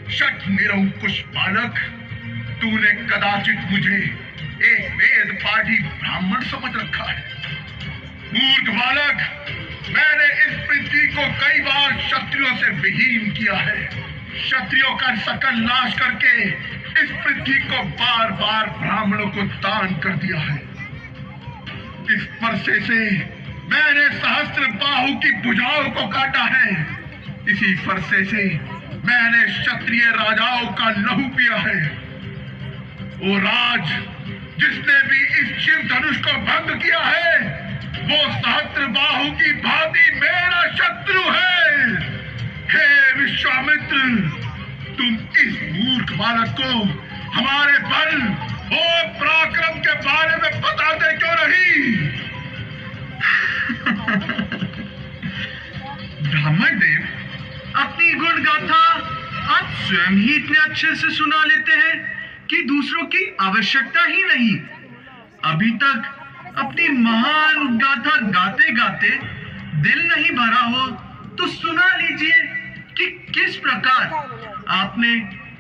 शठ निरंकुश बालक, तूने कदाचित मुझे एक वेद पाठी ब्राह्मण समझ रखा है। मूर्ख बालक, मैंने इस पृथ्वी को कई बार क्षत्रियों से विहीन किया है। क्षत्रियों का सकल नाश करके इस पृथ्वी को बार बार ब्राह्मणों को दान कर दिया है। इस फरसे से मैंने सहस्त्र बाहु की भुजाओं को काटा है। इसी फरसे से मैंने क्षत्रिय राजाओं का लहू पिया है। वो राज जिसने भी इस शिव धनुष को भंग किया है, वो सहस्त्र बाहु की भांति मेरा शत्रु है। हे विश्वामित्र, तुम इस मूर्ख बालक को हमारे बल और पराक्रम के बारे में बताते क्यों नहीं? ब्राह्मण देव, अपनी गुण गाथा आप स्वयं ही इतने अच्छे से सुना लेते हैं कि दूसरों की आवश्यकता ही नहीं। अभी तक अपनी महान गाथा गाते गाते दिल नहीं भरा हो तो सुना लीजिए कि किस प्रकार आपने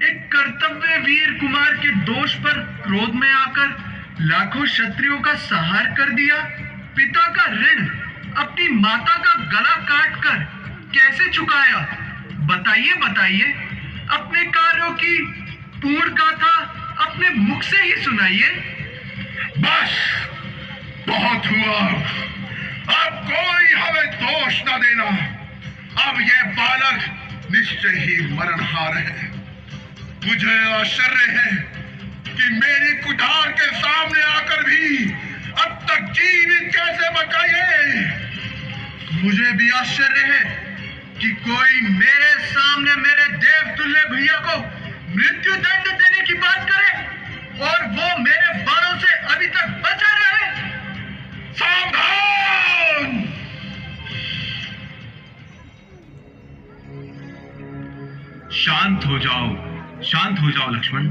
एक कर्तव्य वीर कुमार के दोष पर क्रोध में आकर लाखों क्षत्रियों का संहार कर दिया। पिता का ऋण अपनी माता का गला काटकर कैसे चुकाया? बताइए बताइए, अपने कार्यों की पूर्ण गाथा अपने मुख से ही सुनाइए। बस, बहुत हुआ। अब कोई हमें दोष न देना। अब यह बालक निश्चय ही मरणहार है। मुझे आश्चर्य है कि मेरी कुठार के सामने आकर भी अब तक जीवित कैसे बचा ये। मुझे भी आश्चर्य है कि कोई मेरे सामने मेरे देवतुल्य भैया को मृत्यु दंड देने की बात करे और वो मेरे बाणों से अभी तक बचा रहे। सावधान! शांत हो जाओ, शांत हो जाओ लक्ष्मण,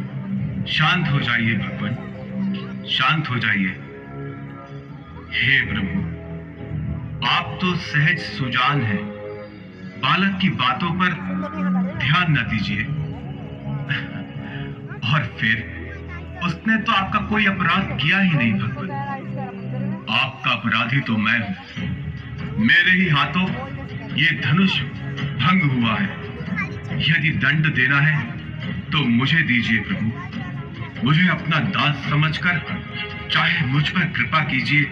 शांत हो जाइए भगवान, शांत हो जाइए। हे प्रभु, आप तो सहज सुजान हैं, बालक की बातों पर ध्यान न दीजिए। और फिर उसने तो आपका कोई अपराध किया ही नहीं भगवान। आपका अपराधी तो मैं हूं। मेरे ही हाथों ये धनुष भंग हुआ है। यदि दंड देना है तो मुझे दीजिए प्रभु। मुझे अपना दास समझकर चाहे मुझ पर कृपा कीजिए